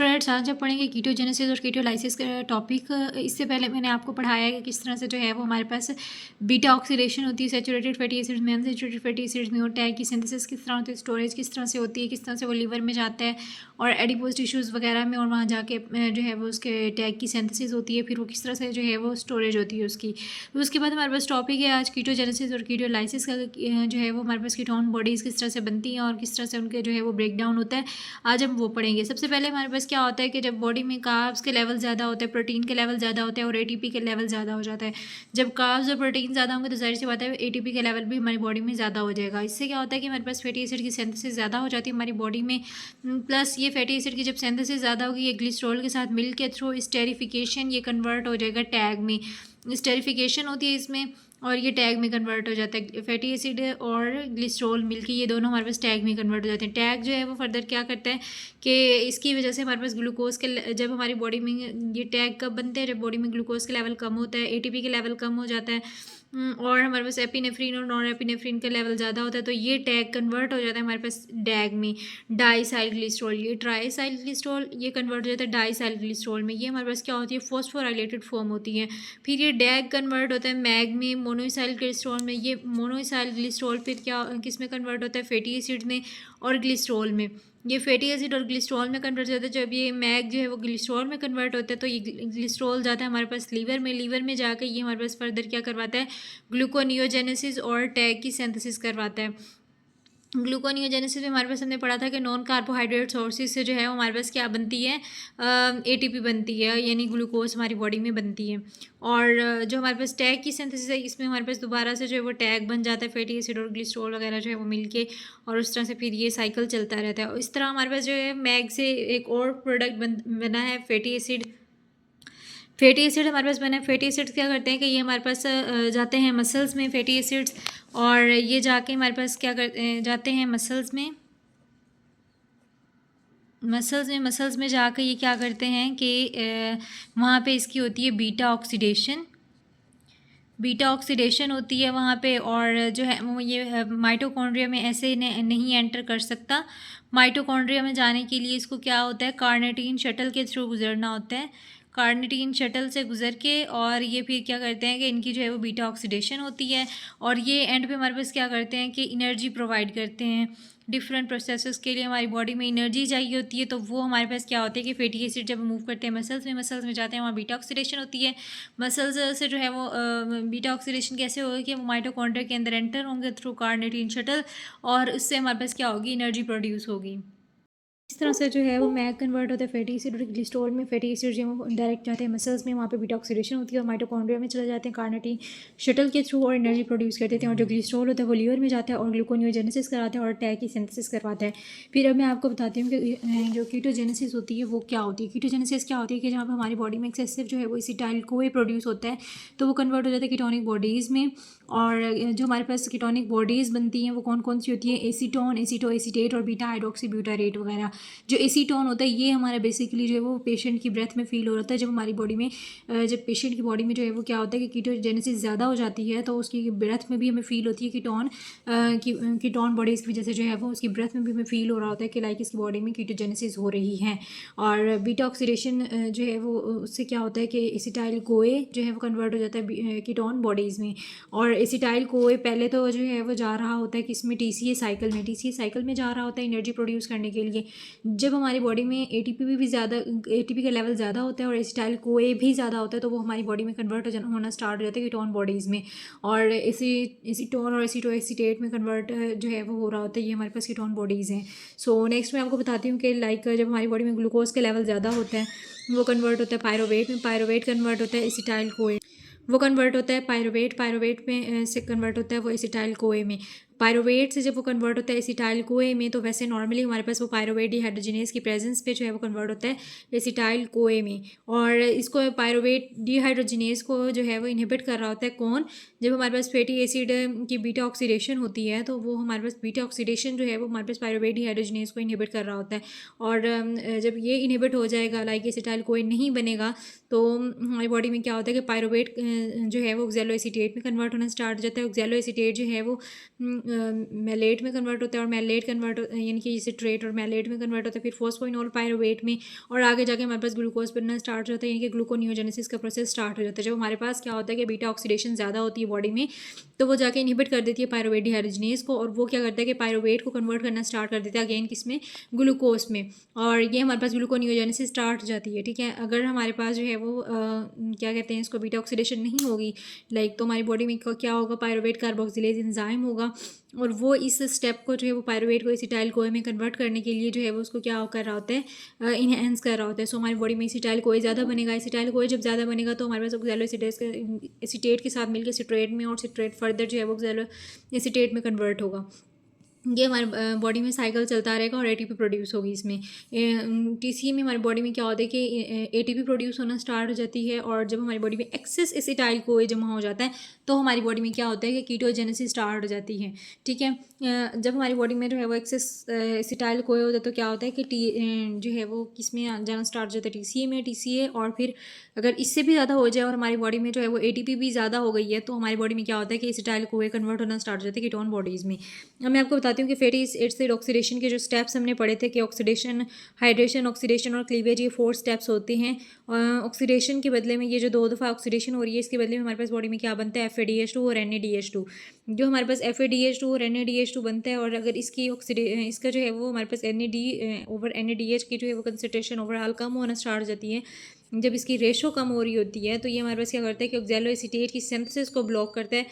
Students आज हम पढ़ेंगे कीटोजेनेसिस और कीटोलाइसिस का टॉपिक। इससे पहले मैंने आपको पढ़ाया है कि किस तरह से जो है वो हमारे पास बीटा ऑक्सीडेशन होती है सैचुरेटेड फैटी एसिड्स में, अनसैचुरेटेड फैटी एसिड्स में, और टैग की सिंथेसिस किस तरह होती है, स्टोरेज किस तरह से होती है, किस तरह से वो लीवर में जाता है और एडिपोज टिश्यूज़ वगैरह में, और वहाँ जाके जो है वो उसके टैग की सिंथेसिस होती है, फिर वो किस तरह से जो है वो स्टोरेज होती है उसकी। तो उसके बाद हमारे पास टॉपिक है आज कीटोजेनेसिस और कीटोलाइसिस का, जो है वो हमारे पास कीटोन बॉडीज़ किस तरह से बनती हैं और किस तरह से उनके जो है वो ब्रेक डाउन होता है, आज हम वो पढ़ेंगे। सबसे पहले हमारे पास क्या होता है कि जब बॉडी में कार्ब्स के लेवल ज़्यादा होते हैं, प्रोटीन के लेवल ज़्यादा होते हैं और एटीपी के लेवल ज़्यादा हो जाता है। जब कार्ब्स और प्रोटीन ज़्यादा होंगे तो जाहिर सी बात है एटीपी का लेवल भी हमारी बॉडी में ज़्यादा हो जाएगा। इससे क्या होता है कि हमारे पास फैटी एसिड की सिंथेसिस ज़्यादा हो जाती है हमारी बॉडी में, प्लस ये फैटी एसिड की जब सिंथेसिस ज़्यादा होगी ये ग्लिसरॉल के साथ मिल के थ्रू स्टेरिफिकेशन ये कन्वर्ट हो जाएगा टैग में। स्टेरिफिकेशन होती है इसमें और ये टैग में कन्वर्ट हो जाता है। फैटी एसिड और ग्लिसरॉल मिलके ये दोनों हमारे पास टैग में कन्वर्ट हो जाते हैं। टैग जो है वो फर्दर क्या करता है कि इसकी वजह से हमारे पास ग्लूकोज के जब हमारी बॉडी में ये टैग कब बनते हैं जब बॉडी में ग्लूकोज के लेवल कम होता है, एटीपी के लेवल कम हो जाता है, और हमारे पास एपिनेफ्रीन और नॉन एपिनेफ्रीन का लेवल ज़्यादा होता है, तो ये टैग कन्वर्ट हो जाता है हमारे पास डैग में डाइसाइल ग्लिसरॉल। ये ट्राइसाइल ग्लिसरॉल ये कन्वर्ट हो जाता है डाइसाइल ग्लिसरॉल में। ये हमारे पास क्या होती है फॉस्फोराइलेटेड फॉर्म होती है। फिर ये डैग कन्वर्ट होता है मैग में मोनोइसाइल ग्लिसरॉल में। ये मोनोइसाइल ग्लिसरॉल फिर क्या किस में कन्वर्ट होता है फैटी एसिड में और ग्लिसरॉल में। ये फैटी एसिड और ग्लिसरॉल में कन्वर्ट होता है। जब ये मैग जो है वो ग्लिसरॉल में कन्वर्ट होता है तो ये ग्लिसरॉल जाता है हमारे पास लीवर में जाकर ये हमारे पास फर्दर क्या करवाता है ग्लूकोनियोजेनेसिस और टैग की सिंथेसिस करवाता है। ग्लूकोनियोजेनेसिस में हमारे पास हमने पढ़ा था कि नॉन कार्बोहाइड्रेट सोर्सेज से जो है वो हमारे पास क्या बनती है एटीपी बनती है, यानी ग्लूकोज हमारी बॉडी में बनती है। और जो हमारे पास टैग की सिंथेसिस है इसमें हमारे पास दोबारा से जो है वो टैग बन जाता है फैटी एसिड और ग्लिसरॉल वगैरह जो है वो मिलके, और उस तरह से फिर ये साइकिल चलता रहता है। और इस तरह हमारे पास जो है मैग से एक और प्रोडक्ट बना है फैटी एसिड। फैटी एसिड हमारे पास बना है। फैटी एसिड्स क्या करते हैं कि ये हमारे पास जाते हैं मसल्स में फैटी एसिड्स, और ये जाके हमारे पास क्या करते हैं जाते हैं मसल्स में जाकर ये क्या करते हैं कि वहाँ पे इसकी होती है बीटा ऑक्सीडेशन होती है वहाँ पे, और जो है वो ये माइटोकॉन्ड्रिया में ऐसे नहीं एंटर कर सकता। माइटोकॉन्ड्रिया में जाने के लिए इसको क्या होता है कार्निटीन शटल के थ्रू गुजरना होता है। कार्निटीन शटल से गुजर के और ये फिर क्या करते हैं कि इनकी जो है वो बीटा ऑक्सीडेशन होती है, और ये एंड पे हमारे पास क्या करते हैं कि एनर्जी प्रोवाइड करते हैं। डिफरेंट प्रोसेसेस के लिए हमारी बॉडी में एनर्जी चाहिए होती है, तो वो हमारे पास क्या होता है कि फैटी एसिड जब मूव करते हैं मसल्स में जाते हैं वहाँ बीटा ऑक्सीडेशन होती है। मसल्स से जो है वो बीटा ऑक्सीडेशन कैसे होगा कि वो माइटोकॉन्ड्रिया के अंदर एंटर होंगे थ्रू कार्निटीन शटल, और उससे हमारे पास क्या होगी एनर्जी प्रोड्यूस होगी। इस तरह से जो है वो मैग कन्वर्ट होता है फैटी एसिड और ग्लिसरॉल में। फैटी एसिड जो है वो डायरेक्ट जाते हैं मसल्स में, वहाँ पे बीटा ऑक्सीडेशन होती है और माइटोकॉन्ड्रिया में चले जाते हैं कार्निटीन शटल के थ्रू और एनर्जी प्रोड्यूस कर देते हैं, और जो ग्लिसरॉल होता है वो लीवर में जाता है और ग्लूकोनियोजेनेसिस कराते हैं और टैग की सिंथेसिस करवाता है। फिर अब मैं आपको बताती हूँ कि जो कीटोजेनेसिस होती है वो क्या होती है। कीटोजेनेसिस क्या होती है कि जहाँ पर हमारी बॉडी में एक्सेसिव जो है वो एसिटाइल कोए प्रोड्यूस होता है, तो वो कन्वर्ट हो जाता है कीटोनिक बॉडीज़ में। और जो हमारे पास कीटोनिक बॉडीज़ बनती हैं वो कौन कौन सी होती हैं एसीटोन, एसीटो एसीटेट और बीटा हाइड्रोक्सी ब्यूटारेट वगैरह। जो एसीटोन होता है ये हमारा बेसिकली जो है वो पेशेंट की ब्रेथ में फील हो रहा है। जब हमारी बॉडी में जब पेशेंट की बॉडी में जो है वो क्या होता है कि कीटोजेनेसिस ज़्यादा हो जाती है तो उसकी ब्रेथ में भी हमें फील होती है कीटोन बॉडीज़ की वजह से जो है वो उसकी ब्रेथ में भी हमें फील हो रहा होता है कि लाइक इसकी बॉडी में कीटोजेनेसिस हो रही है। और बीटा ऑक्सीडेशन जो है वो उससे क्या होता है कि एसिटाइल कोए जो है वो कन्वर्ट हो जाता है कीटोन बॉडीज़ में, और एसिटाइल कोए पहले तो जो है वो जा रहा होता है किसमें टीसीए साइकिल में जा रहा होता है एनर्जी प्रोड्यूस करने के लिए। जब हमारी बॉडी में एटीपी भी ज़्यादा एटीपी का लेवल ज़्यादा होता है और एसिटाइल कोए भी ज़्यादा होता है तो वो हमारी बॉडी में कन्वर्ट होना स्टार्ट हो जाता है कीटोन बॉडीज़ में, और एसीटोन और एसीटो एसीटेट में कन्वर्ट जो है वो हो रहा होता है। ये हमारे पास कीटोन बॉडीज़ हैं। सो नेक्स्ट मैं आपको बताती हूँ कि लाइक जब हमारी बॉडी में ग्लूकोज का लेवल ज़्यादा होता है वो कन्वर्ट होता है पायरोवेट में, पायरोवेट कन्वर्ट होता है एसिटाइल कोए, वो कन्वर्ट होता है पायरोवेट में से कन्वर्ट होता है वो एसिटाइल कोए में। पायरोवेट से जब वो कन्वर्ट होता है एसिटाइल कोए में तो वैसे नॉर्मली हमारे पास वो पायरोवेट डिहाइड्रोजिनेज की प्रेजेंस पे जो है वो कन्वर्ट होता है एसिटाइल कोए में, और इसको पायरोवेट डिहाइड्रोजिनेज को जो है वो इनहिबिट कर रहा होता है कौन, जब हमारे पास फैटी एसिड की बीटा ऑक्सीडेशन होती है तो वो हमारे पास बीटा ऑक्सीडेशन जो है वो हमारे पास पायरोवेट डिहाइड्रोजिनेज को इनहिबिट कर रहा होता है। और जब ये इनहिबिट हो जाएगा लाइक एसिटाइल कोए नहीं बनेगा तो हमारी बॉडी में क्या होता है कि पायरोवेट जो है वो ऑक्सैलो एसीटेट में कन्वर्ट होना स्टार्ट हो जाता है। ऑक्सैलो एसीटेट जो है वो मैलेट में कन्वर्ट होता है, और मैलेट कन्वर्ट यानी कि सिट्रेट और मैलेट में कन्वर्ट होता है, फिर फॉस्फोइनोल पायरुवेट में, और आगे जाके हमारे पास ग्लूकोज बनना स्टार्ट हो जाता है, यानी कि ग्लूकोनियोजेनेसिस का प्रोसेस स्टार्ट हो जाता है। जब हमारे पास क्या होता है कि बीटा ऑक्सीडेशन ज़्यादा होती है बॉडी में, तो वो जाके इनहिबिट कर देती है पायरुवेट डिहाइड्रोजिनेज को, और वो क्या करता है कि पायरुवेट को कन्वर्ट करना स्टार्ट कर देता है अगेन किस में, ग्लूकोज में, और ये हमारे पास ग्लूकोनियोजेनेसिस स्टार्ट हो जाती है। ठीक है, अगर हमारे पास जो है वो क्या कहते हैं इसको, बीटा ऑक्सीडेशन नहीं होगी लाइक, तो हमारी बॉडी में क्या होगा, पायरुवेट कार्बोक्सिलेज एंजाइम होगा, और वो इस स्टेप को जो है वो पायरुवेट को एसिटाइल कोए में कन्वर्ट करने के लिए जो है वो उसको क्या कर रहा होता है, इनहेंस कर रहा होता है। सो हमारी बॉडी में एसिटाइल कोए ज़्यादा बनेगा, एसिटाइल कोए जब ज़्यादा बनेगा तो हमारे पास ऑक्सैलो एसीटेट के साथ मिलकर सिट्रेट में, और सिट्रेट फर्दर जो है वो ऑक्सैलो एसीटेट में कन्वर्ट होगा। ये हमारे बॉडी में साइकिल चलता रहेगा और एटीपी प्रोड्यूस होगी इसमें। टीसीए में हमारी बॉडी में क्या होता है कि एटीपी प्रोड्यूस होना स्टार्ट हो जाती है, और जब हमारी बॉडी में एक्सेस एसिटाइल कोए जमा हो जाता है तो हमारी बॉडी में क्या होता है कि कीटोजेनेसिस स्टार्ट हो जाती है। ठीक है, जब हमारी बॉडी में जो है वो एक्सेस एसिटाइल कोए होता है तो क्या होता है कि जो है वो किस में जाना स्टार्ट हो जाता है, टीसीए में। टीसीए और फिर अगर इससे भी ज़्यादा हो जाए और हमारी बॉडी में जो है वो एटीपी भी ज़्यादा हो गई है, तो हमारी बॉडी में क्या होता है कि एसिटाइल कोए कन्वर्ट होना स्टार्ट हो जाता है कीटोन बॉडीज़ में। अब मैं आपको बताती हूँ कि फैटी एसिड ऑक्सीडेशन के जो स्टेप्स हमने पढ़े थे कि ऑक्सीडेशन, हाइड्रेशन, ऑक्सीडेशन और क्लीवेज, ये 4 स्टेप्स होते हैं। ऑक्सीडेशन के बदले में ये जो 2 दफ़ा ऑक्सीडेशन हो रही है, इसके बदले में हमारे पास बॉडी में क्या बनता है, FADH2 और NADH2। जो हमारे पास FADH2 और NADH2 बनता है, और अगर इसका जो है वो हमारे पास NAD ओवर NADH की जो है वो कंसनट्रेशन ओवरऑल कम होना स्टार्ट हो जाती है, जब इसकी रेशो कम हो रही होती है, तो ये हमारे पास क्या करता है कि ऑक्सैलो एसीटेट की सिंथेसिस को ब्लॉक करता है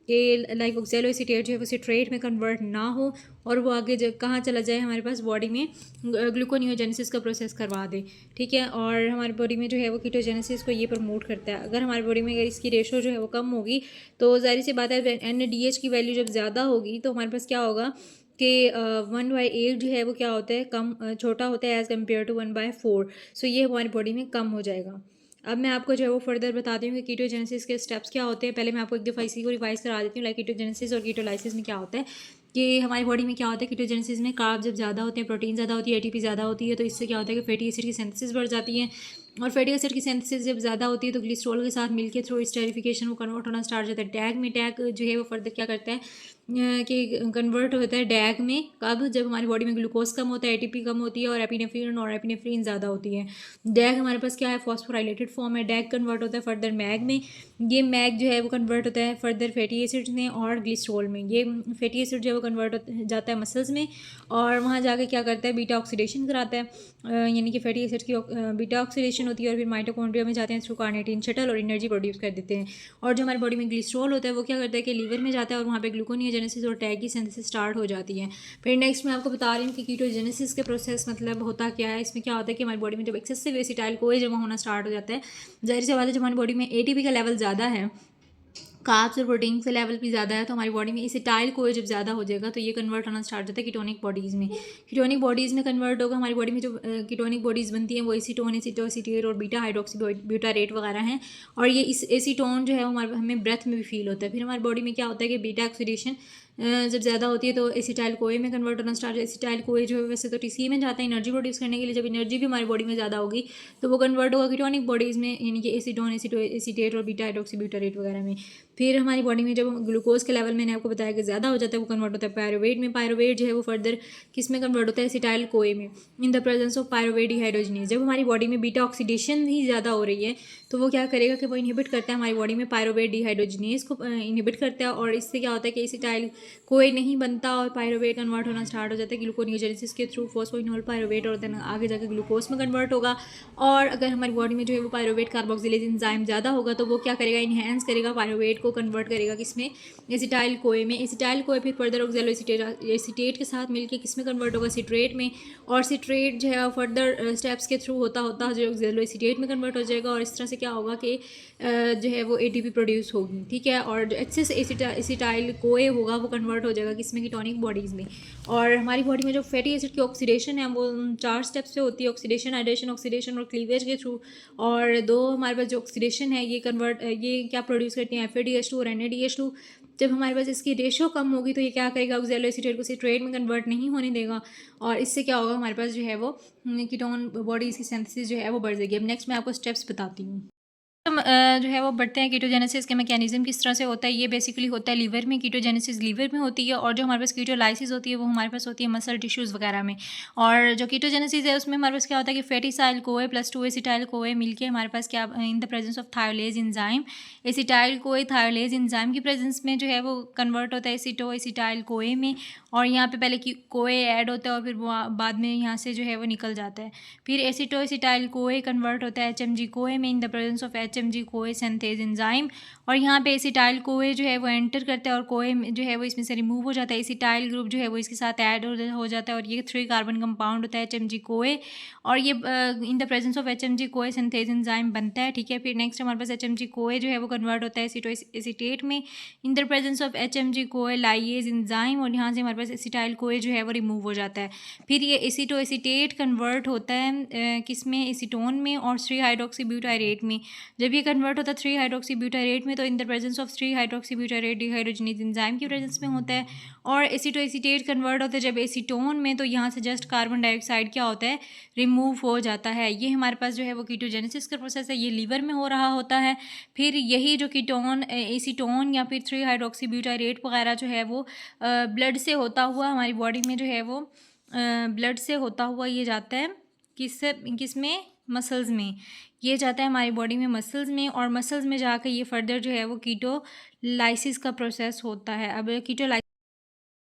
कि लाइक ऑक्सैलो एसीटेट जो है वो सिट्रेट में कन्वर्ट ना हो, और वो आगे कहाँ चला जाए, हमारे पास बॉडी में ग्लूकोनियोजेनेसिस का प्रोसेस करवा दे। ठीक है, और हमारी बॉडी में जो है वो कीटोजेनेसिस को ये प्रमोट करता है। अगर हमारी बॉडी में अगर इसकी रेशो जो है वो कम होगी, तो जाहिर सी बात है NADH की वैल्यू जब ज़्यादा होगी तो हमारे पास क्या होगा कि 1/8 जो है वो क्या होता है, कम छोटा होता है एज़ कम्पेयर टू 1/4। सो ये हमारी बॉडी में कम हो जाएगा। अब मैं आपको जो है वो फर्दर बताती हूँ कि कीटोजेनेसिस के स्टेप्स क्या होते हैं। पहले मैं आपको एक दफ़ा इसी को रिवाइज करा देती हूँ। लाइक कीटोजेनेसिस और कीटोलाइसिस में क्या होता है कि हमारी बॉडी में क्या होता है, कीटोजेनेसिस में कार्ब जब ज़्यादा होते हैं, प्रोटीन ज़्यादा होती है, एटीपी ज़्यादा होती है, तो इससे क्या होता है कि फैटी एसिड की सिंथेसिस बढ़ जाती है, और फैटी एसिड की सिंथेसिस जब ज़्यादा होती है तो ग्लिसरॉल के साथ मिलकर थ्रू स्टेरिफिकेशन वो कन्वर्ट होना स्टार्ट हो जाता है डैग में। डैग जो है वो फर्दर क्या करता है कि कन्वर्ट होता है डैग में, कब, जब हमारी बॉडी में ग्लूकोज कम होता है, एटीपी कम होती है, और एपिनेफ्रिन ज़्यादा होती है। डैग हमारे पास क्या है, फॉस्फोराइलेटेड फॉर्म है। डैग कन्वर्ट होता है फर्दर मैग में। ये मैग जो है वो कन्वर्ट होता है फर्दर फैटी एसिड्स में और ग्लिसरॉल में। ये फैटी एसिड जो है वो कन्वर्ट जाता है मसल्स में, और वहाँ जाके क्या करता है, बीटा ऑक्सीडेशन कराता है, यानी कि फैटी एसिड की बीटा ऑक्सीडेशन होती है, और फिर माइटोकॉन्ड्रिया में जाते हैं थ्रू कार्निटीन शटल, और एनर्जी प्रोड्यूस कर देते हैं। और जो हमारी बॉडी में ग्लिसरॉल होता है वो क्या करता है कि लीवर में जाता है, और वहाँ पे ग्लूकोनियोजेनेसिस और टैग की सिंथेसिस स्टार्ट हो जाती है। फिर नेक्स्ट मैं आपको बता रही हूँ कि कीटोजेनेसिस के प्रोसेस मतलब होता क्या है। इसमें क्या होता है कि हमारी बॉडी में जब एक्सेसिव एसिटाइल कोए जमा होना स्टार्ट हो जाता है, जाहिर सी बात है जब हमारी बॉडी में एटीपी का लेवल ज़्यादा है, कार्ब्स और प्रोटीन का लेवल भी ज़्यादा है, तो हमारी बॉडी में एसिटाइल कोए जब ज़्यादा हो जाएगा तो ये कन्वर्ट होना स्टार्ट होता है कीटोनिक बॉडीज़ में। कीटोनिक बॉडीज़ में कन्वर्ट होगा। हमारी बॉडी में जो कीटोनिक बॉडीज़ बनती हैं वो एसीटोन, एसिटोएसीटेट और बीटा हाइड्रोक्सी ब्यूटारेट वगैरह हैं, और ये इस एसीटोन जो है हमारे हमें ब्रेथ में भी फील होता है। फिर हमारी बॉडी में क्या होता है कि बीटा ऑक्सीडेशन जब ज़्यादा होती है तो एसिटाइल कोए में कन्वर्ट होना स्टार्ट। एसिटाइल कोए जो है वैसे तो टीसीए में जाता है एनर्जी प्रोड्यूस करने के लिए। जब एनर्जी भी हमारी बॉडी में ज़्यादा होगी तो वो कन्वर्ट होगा कीटोनिक बॉडीज़ में, यानी कि एसीटोन, एसिटेट और बीटा हाइड्रोक्सी ब्यूटारेट वगैरह में। फिर हमारी बॉडी में जब ग्लूकोज का लेवल मैंने आपको बताया कि ज़्यादा हो जाता है, वो कन्वर्ट होता है पायरुवेट में। पायरुवेट जो है वो फर्दर किस में कन्वर्ट होता है, एसिटाइल कोए में, इन the presence of pyruvate dehydrogenase. जब हमारी बॉडी में बीटा ऑक्सीडेशन ही ज़्यादा हो रही है तो वो क्या करेगा कि वो इनहिबिट करता है हमारी बॉडी में पायरुवेट डिहाइड्रोजिनेज को, इनहिबिट करता है, और इससे क्या होता है कि एसिटाइल कोए नहीं बनता और पायरुवेट कन्वर्ट होना स्टार्ट हो जाता है ग्लूकोनियोजेनेसिस के थ्रू फॉस्फोइनोल पायरुवेट, और देन आगे जाकर ग्लूकोज में कन्वर्ट होगा। और अगर हमारी बॉडी में जो है वो पायरुवेट कार्बोक्सिलेज एंजाइम ज़्यादा होगा तो वो क्या करेगा, इनहेंस करेगा, पायरुवेट को कन्वर्ट करेगा किसमें, एसिटाइल कोए में। एसिटाइल कोए फिर फर्दर ऑक्सैलो एसीटेट के साथ मिलकर किसमें कन्वर्ट होगा, सिट्रेट में, और सिट्रेट जो है फर्दर स्टेप्स के थ्रू होता होता जो ऑक्सैलो एसीटेट में कन्वर्ट हो जाएगा, और इस तरह से क्या होगा कि जो है वो एटीपी प्रोड्यूस होगी। ठीक है, और जो एक्सेस एसिटाइल कोए होगा वो कन्वर्ट हो जाएगा किसमें, कीटोनिक बॉडीज़ में। और हमारी बॉडी में जो फैटी एसिड की ऑक्सीडेशन है वो 4 स्टेप्स से होती है, ऑक्सीडेशन, हाइड्रेशन, ऑक्सीडेशन और क्लीवेज के थ्रू। और 2 हमारे पास जो ऑक्सीडेशन है ये क्या प्रोड्यूस करती हैं, FADH2 और NADH2। जब हमारे पास इसकी रेशो कम होगी तो ये क्या करेगा, ऑक्सैलो एसीटेट को सिट्रेट में कन्वर्ट नहीं होने देगा, और इससे क्या होगा, हमारे पास जो है वो कीटोन बॉडीज़ की सिंथेसिस जो है वो बढ़ जाएगी। अब नेक्स्ट मैं आपको स्टेप्स बताती हूँ। हम जो है वो बढ़ते हैं कीटोजेनेसिस के मैकेनिज्म किस तरह से होता है। ये बेसिकली होता है लीवर में, कीटोजेनेसिस लीवर में होती है, और जो हमारे पास कीटोलाइसिस होती है वो हमारे पास होती है मसल टिश्यूज़ वगैरह में। और जो कीटोजेनेसिस है उसमें हमारे पास क्या होता है कि फैटी साइल कोए प्लस 2 एसिटाइल कोए मिलके हमारे पास क्या in the presence of thiolase enzyme, acetyl CoA thiolase enzyme की प्रेजेंस में जो है वो कन्वर्ट होता है एसिटो एसिटाइल कोए में। और यहाँ पे पहले की कोए ऐड होता है और फिर वो बाद में यहाँ से जो है वो निकल जाता है। फिर एसिटो एसिटाइल कोए कन्वर्ट होता है एचएमजी कोए में इन द प्रेजेंस ऑफ एचएमजी कोए सिंथेज एंजाइम। और यहाँ पे एसिटाइल कोए जो है वो एंटर करता है और कोए जो है वो इसमें से रिमूव हो जाता है, एसिटाइल ग्रुप जो है वो इसके साथ ऐड हो जाता है और ये 3 कार्बन कंपाउंड होता है एचएमजी कोए। और ये इन द प्रेजेंस ऑफ एचएमजी कोए सिंथेज एंजाइम बनता है, ठीक है। फिर नेक्स्ट हमारे पास एचएमजी कोए जो है वो कन्वर्ट होता है एसिटो एसिटेट में इन द प्रेजेंस ऑफ एचएमजी कोए लाइएज एंजाइम, और यहाँ से हमारे पास एसिटाइल कोए जो है वो रिमूव हो जाता है। फिर ये एसिटो एसिटेट कन्वर्ट होता है किस में, एसीटोन में और 3 हाइड्रोक्सीब्यूटायरेट में। जब ये कन्वर्ट होता है 3 हाइड्रोक्सीब्यूटायरेट में तो in the presence of 3 hydroxybutyrate dehydrogenase enzyme की प्रेजेंस में होता है। और एसिटो एसिटेट कन्वर्ट होता है जब एसीटोन में, तो यहाँ से जस्ट कार्बन डाइऑक्साइड क्या होता है, रिमूव हो जाता है। ये हमारे पास जो है वो कीटोजेनेसिस का प्रोसेस है, ये लीवर में हो रहा होता है। फिर यही जो कीटोन एसीटोन या फिर 3 हाइड्रोक्सीब्यूटायरेट वगैरह जो है वो ब्लड से होता हुआ हमारी बॉडी में जो है वो ब्लड से होता हुआ ये जाता है किस में, मसल्स में। ये जाता है हमारी बॉडी में मसल्स में, और मसल्स में जाकर ये फर्दर जो है वो कीटोलाइसिस का प्रोसेस होता है। अब कीटोलाइसिस